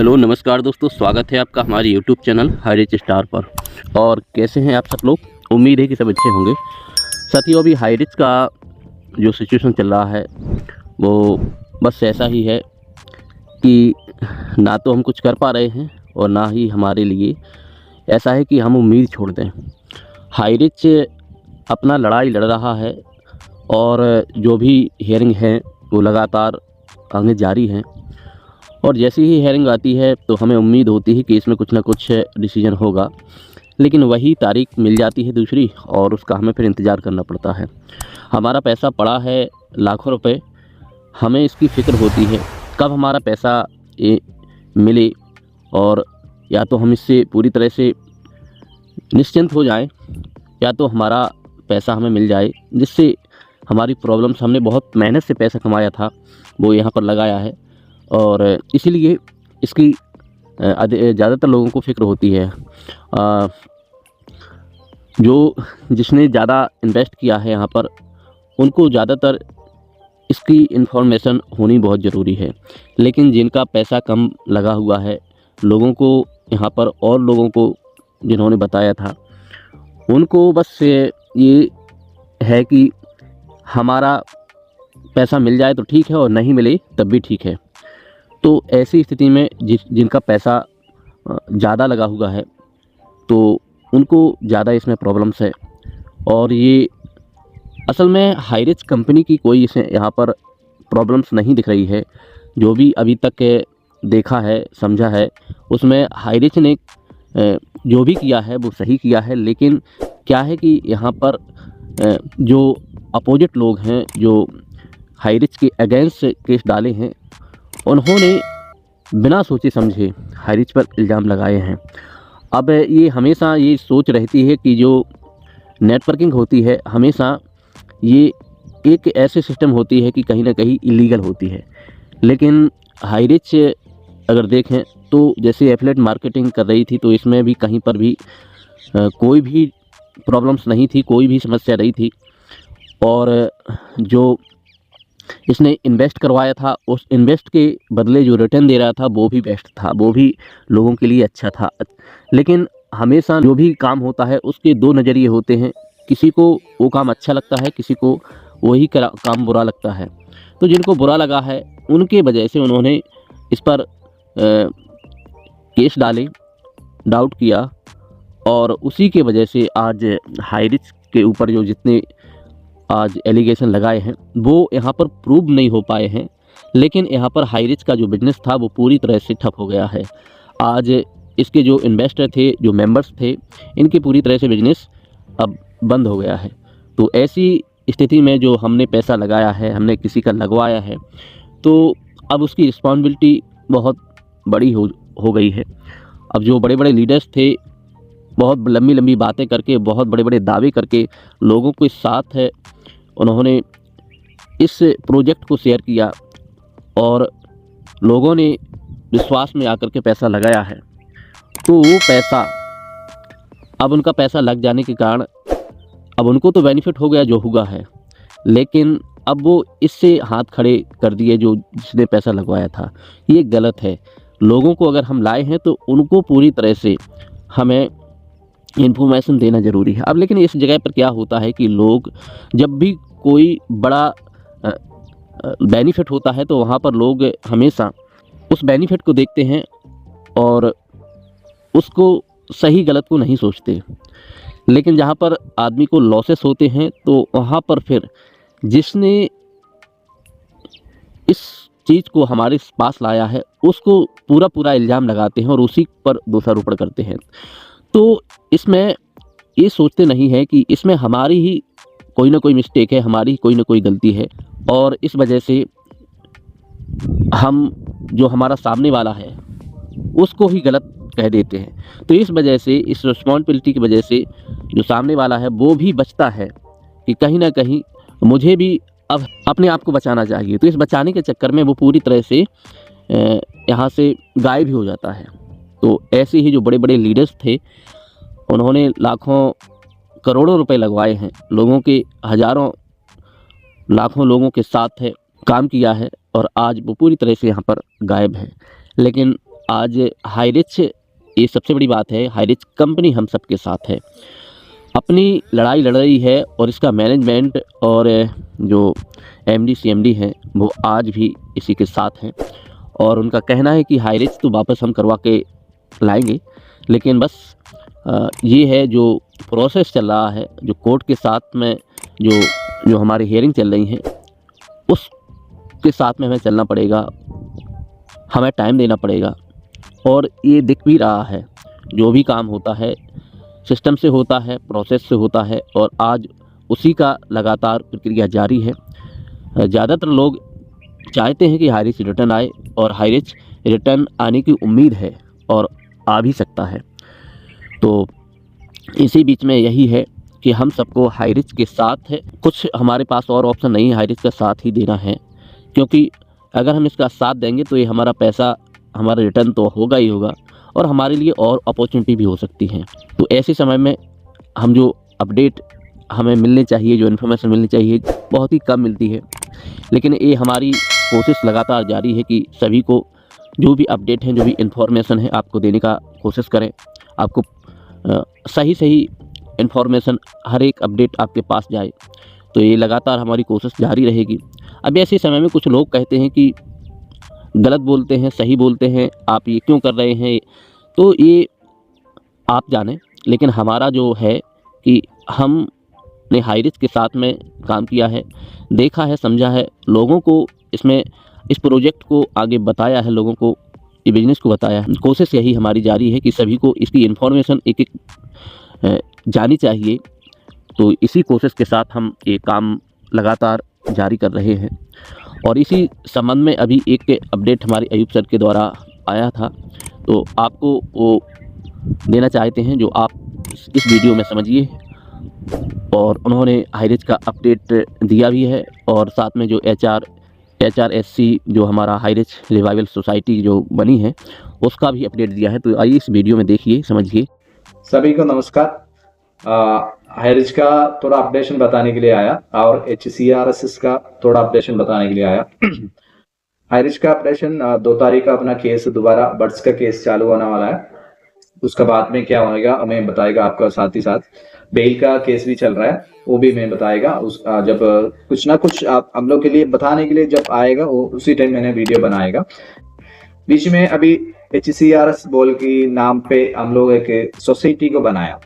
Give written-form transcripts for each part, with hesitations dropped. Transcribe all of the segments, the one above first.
Hello नमस्कार दोस्तों, स्वागत है आपका हमारे यूट्यूब चैनल हाईरिच स्टार पर। और कैसे हैं आप सब लोग? उम्मीद है कि सब अच्छे होंगे। साथियों, अभी हाईरिच का जो सिचुएशन चल रहा है वो बस ऐसा ही है कि ना तो हम कुछ कर पा रहे हैं और ना ही हमारे लिए ऐसा है कि हम उम्मीद छोड़ दें। हाईरिच अपना लड़ाई लड़ रहा है और जो भी हियरिंग है वो लगातार आगे जारी हैं। और जैसी ही हेयरिंग आती है तो हमें उम्मीद होती है कि इसमें कुछ ना कुछ डिसीजन होगा, लेकिन वही तारीख मिल जाती है दूसरी और उसका हमें फिर इंतज़ार करना पड़ता है। हमारा पैसा पड़ा है लाखों रुपए, हमें इसकी फ़िक्र होती है कब हमारा पैसा मिले और या तो हम इससे पूरी तरह से निश्चिंत हो जाएं या तो हमारा पैसा हमें मिल जाए, जिससे हमारी प्रॉब्लम्स, हमने बहुत मेहनत से पैसा कमाया था वो यहाँ पर लगाया है और इसीलिए इसकी ज़्यादातर लोगों को फ़िक्र होती है। जो जिसने ज़्यादा इन्वेस्ट किया है यहाँ पर उनको ज़्यादातर इसकी इन्फॉर्मेशन होनी बहुत ज़रूरी है, लेकिन जिनका पैसा कम लगा हुआ है लोगों को यहाँ पर और लोगों को जिन्होंने बताया था उनको बस ये है कि हमारा पैसा मिल जाए तो ठीक है और नहीं मिले तब भी ठीक है। तो ऐसी स्थिति में जिनका पैसा ज़्यादा लगा हुआ है तो उनको ज़्यादा इसमें प्रॉब्लम्स है। और ये असल में हाईरिच कंपनी की कोई इसे यहाँ पर प्रॉब्लम्स नहीं दिख रही है। जो भी अभी तक देखा है, समझा है, उसमें हाईरिच ने जो भी किया है वो सही किया है। लेकिन क्या है कि यहाँ पर जो अपोजिट लोग हैं, जो हाईरिच के अगेंस्ट केस डाले हैं, उन्होंने बिना सोचे समझे हाईरिच पर इल्ज़ाम लगाए हैं। अब ये हमेशा ये सोच रहती है कि जो नेटवर्किंग होती है हमेशा ये एक ऐसे सिस्टम होती है कि कहीं ना कहीं इलीगल होती है। लेकिन हाईरिच अगर देखें तो जैसे एफिलिएट मार्केटिंग कर रही थी तो इसमें भी कहीं पर भी कोई भी प्रॉब्लम्स नहीं थी, कोई भी समस्या नहीं थी। और जो इसने इन्वेस्ट करवाया था उस इन्वेस्ट के बदले जो रिटर्न दे रहा था वो भी बेस्ट था, वो भी लोगों के लिए अच्छा था। लेकिन हमेशा जो भी काम होता है उसके दो नज़रिए होते हैं, किसी को वो काम अच्छा लगता है, किसी को वही काम बुरा लगता है। तो जिनको बुरा लगा है उनके वजह से उन्होंने इस पर केस डाले, डाउट किया और उसी के वजह से आज हाईरिच के ऊपर जो जितने आज एलिगेशन लगाए हैं वो यहाँ पर प्रूव नहीं हो पाए हैं। लेकिन यहाँ पर हाईरिच का जो बिजनेस था वो पूरी तरह से ठप हो गया है। आज इसके जो इन्वेस्टर थे, जो मेंबर्स थे, इनके पूरी तरह से बिजनेस अब बंद हो गया है। तो ऐसी स्थिति में जो हमने पैसा लगाया है, हमने किसी का लगवाया है, तो अब उसकी रिस्पॉन्सिबिलिटी बहुत बड़ी हो गई है। अब जो बड़े बड़े लीडर्स थे बहुत लंबी लंबी बातें करके, बहुत बड़े बड़े दावे करके लोगों के साथ है उन्होंने इस प्रोजेक्ट को शेयर किया और लोगों ने विश्वास में आकर के पैसा लगाया है। तो वो पैसा, अब उनका पैसा लग जाने के कारण अब उनको तो बेनिफिट हो गया जो हुआ है, लेकिन अब वो इससे हाथ खड़े कर दिए जो जिसने पैसा लगवाया था। ये गलत है। लोगों को अगर हम लाए हैं तो उनको पूरी तरह से हमें इन्फॉर्मेशन देना ज़रूरी है। अब लेकिन इस जगह पर क्या होता है कि लोग जब भी कोई बड़ा बेनिफिट होता है तो वहाँ पर लोग हमेशा उस बेनिफिट को देखते हैं और उसको सही गलत को नहीं सोचते। लेकिन जहाँ पर आदमी को लॉसेस होते हैं तो वहाँ पर फिर जिसने इस चीज़ को हमारे पास लाया है उसको पूरा पूरा इल्ज़ाम लगाते हैं और उसी पर दोषारोपण करते हैं। तो इसमें ये सोचते नहीं है कि इसमें हमारी ही कोई ना कोई मिस्टेक है, हमारी ही कोई ना कोई गलती है और इस वजह से हम जो हमारा सामने वाला है उसको ही गलत कह देते हैं। तो इस वजह से, इस रिस्पॉन्सिबिलिटी की वजह से जो सामने वाला है वो भी बचता है कि कहीं ना कहीं मुझे भी अब अपने आप को बचाना चाहिए। तो इस बचाने के चक्कर में वो पूरी तरह से यहाँ से गायब भी हो जाता है। तो ऐसे ही जो बड़े बड़े लीडर्स थे उन्होंने लाखों करोड़ों रुपए लगवाए हैं, लोगों के हज़ारों लाखों लोगों के साथ है काम किया है और आज वो पूरी तरह से यहाँ पर गायब है। लेकिन आज हाईरिच, ये सबसे बड़ी बात है, हाईरिच कंपनी हम सबके साथ है, अपनी लड़ाई लड़ रही है और इसका मैनेजमेंट और जो एमडी सीएमडी हैं वो आज भी इसी के साथ हैं। और उनका कहना है कि हाईरिच तो वापस हम करवा के लाएंगे, लेकिन बस ये है जो प्रोसेस चल रहा है, जो कोर्ट के साथ में जो जो हमारी हियरिंग चल रही हैं उसके साथ में हमें चलना पड़ेगा, हमें टाइम देना पड़ेगा। और ये दिख भी रहा है, जो भी काम होता है सिस्टम से होता है, प्रोसेस से होता है, और आज उसी का लगातार प्रक्रिया जारी है। ज़्यादातर लोग चाहते हैं कि हाईरिच रिटर्न आए, और हाईरिच रिटर्न आने की उम्मीद है और आ भी सकता है। तो इसी बीच में यही है कि हम सबको हाईरिच के साथ है, कुछ हमारे पास और ऑप्शन नहीं है, हाईरिच का साथ ही देना है, क्योंकि अगर हम इसका साथ देंगे तो ये हमारा पैसा, हमारा रिटर्न तो होगा ही होगा, और हमारे लिए और अपॉर्चुनिटी भी हो सकती हैं। तो ऐसे समय में हम जो अपडेट हमें मिलने चाहिए, जो इन्फॉर्मेशन मिलनी चाहिए, बहुत ही कम मिलती है। लेकिन ये हमारी कोशिश लगातार जारी है कि सभी को जो भी अपडेट हैं, जो भी इन्फॉर्मेशन है, आपको देने का कोशिश करें। आपको सही सही इन्फॉर्मेशन, हर एक अपडेट आपके पास जाए। तो ये लगातार हमारी कोशिश जारी रहेगी। अब ऐसे समय में कुछ लोग कहते हैं कि गलत बोलते हैं, सही बोलते हैं, आप ये क्यों कर रहे हैं, तो ये आप जानें। लेकिन हमारा जो है कि हमने हाईरिच के साथ में काम किया है, देखा है, समझा है, लोगों को इसमें इस प्रोजेक्ट को आगे बताया है, लोगों को ये बिज़नेस को बताया है। कोशिश यही हमारी जारी है कि सभी को इसकी इन्फॉर्मेशन एक एक जानी चाहिए। तो इसी कोशिश के साथ हम ये काम लगातार जारी कर रहे हैं। और इसी संबंध में अभी एक अपडेट हमारे अयूब सर के द्वारा आया था, तो आपको वो देना चाहते हैं, जो आप इस वीडियो में समझिए। और उन्होंने हाईरिच का अपडेट दिया भी है, और साथ में जो HRSC जो हमारा हाईरिच रिवाइवल सोसाइटी जो बनी है, उसका भी अपडेट दिया है। तो आइए इस वीडियो में देखिए, समझिए। सभी को नमस्कार। हाईरिच का थोड़ा अपडेशन बताने के लिए आया, और HCRSS का थोड़ा अपडेशन बताने के लिए आया। हाईरिच का अपडेशन 2 तारीख का अपना केस, दोबारा बर्ड्स का केस चालू होने वाला है। उसका बाद में क्या होगा हमें बताएगा आपका, साथ ही साथ बेल का केस भी चल रहा है, वो भी मैं बताएगा। जब कुछ ना कुछ आप हम लोग के लिए बताने के लिए जब आएगा, वो उसी टाइम मैंने वीडियो बनाएगा। बीच में अभी HCRS बोल की नाम पे हम लोग एक सोसाइटी को बनाया।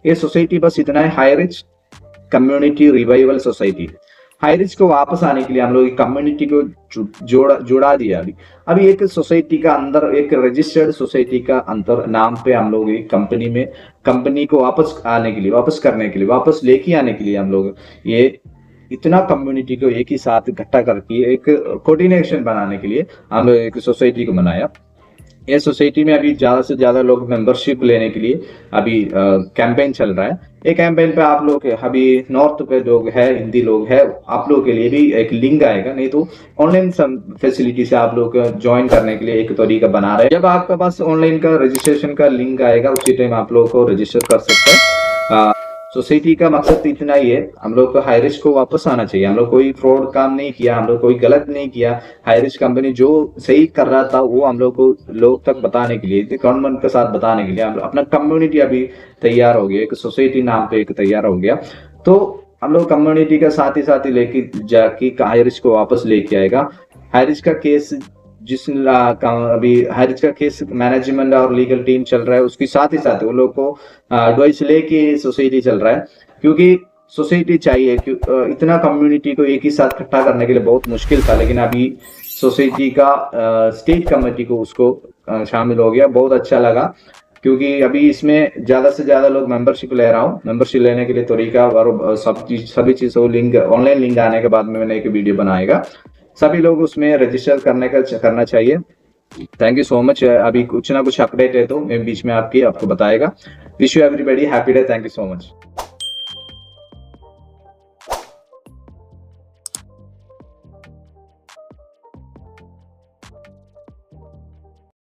ये सोसाइटी बस इतना है, Highrich community revival society. Highrich को वापस आने के लिए हम लोग कम्युनिटी को जोड़ा दिया। अभी एक सोसाइटी का अंदर, एक रजिस्टर्ड सोसाइटी का अंदर नाम पे हम लोग कंपनी को वापस आने के लिए, वापस करने के लिए, वापस लेके आने के लिए हम लोग ये इतना कम्युनिटी को एक ही साथ इकट्ठा करके एक कोऑर्डिनेशन बनाने के लिए हम लोग एक सोसाइटी को बनाया। ये सोसाइटी में अभी ज्यादा से ज्यादा लोग मेंबरशिप लेने के लिए अभी कैंपेन चल रहा है। ये कैंपेन पे आप लोग अभी नॉर्थ पे लोग है, हिंदी लोग है, आप लोग के लिए भी एक लिंक आएगा, नहीं तो ऑनलाइन फैसिलिटी से आप लोग ज्वाइन करने के लिए एक तरीका बना रहे हैं। जब आपके पास ऑनलाइन का रजिस्ट्रेशन का लिंक आएगा, उसी टाइम आप लोग को रजिस्टर कर सकते हैं। सोसाइटी का मकसद इतना ही है, हम लोग को हाईरिच को वापस आना चाहिए। हम लोग कोई फ्रॉड काम नहीं किया, हम लोग कोई गलत नहीं किया। हाईरिच कंपनी जो सही कर रहा था वो हम लोग को लोग तक बताने के लिए, गवर्नमेंट के साथ बताने के लिए हम लोग अपना कम्युनिटी अभी तैयार हो गया, एक सोसाइटी नाम पे एक तैयार हो गया। तो हम लोग कम्युनिटी का साथ ही लेके जाके हाईरिच को वापस लेके आएगा। हाईरिच का केस अभी हाईरिच का केस मैनेजमेंट और लीगल टीम चल रहा है, उसके साथ ही साथ वो लोग को एडवाइस लेके सोसाइटी चल रहा है, क्योंकि सोसाइटी चाहिए। इतना कम्युनिटी को एक ही साथ इकट्ठा करने के लिए बहुत मुश्किल था, लेकिन अभी सोसाइटी का स्टेट कमेटी को उसको शामिल हो गया। बहुत अच्छा लगा, क्योंकि अभी इसमें ज्यादा से ज्यादा लोग मेंबरशिप ले रहा हूँ। मेंबरशिप लेने के लिए तरीका और सभी चीजों लिंक, ऑनलाइन लिंक आने के बाद में मैंने एक वीडियो बनाएगा। सभी लोग उसमें रजिस्टर करना चाहिए। Thank you so much. अभी कुछ ना कुछ अपडेट है तो मैं बीच में आपको बताएगा। Wish you everybody happy day. Thank you so much.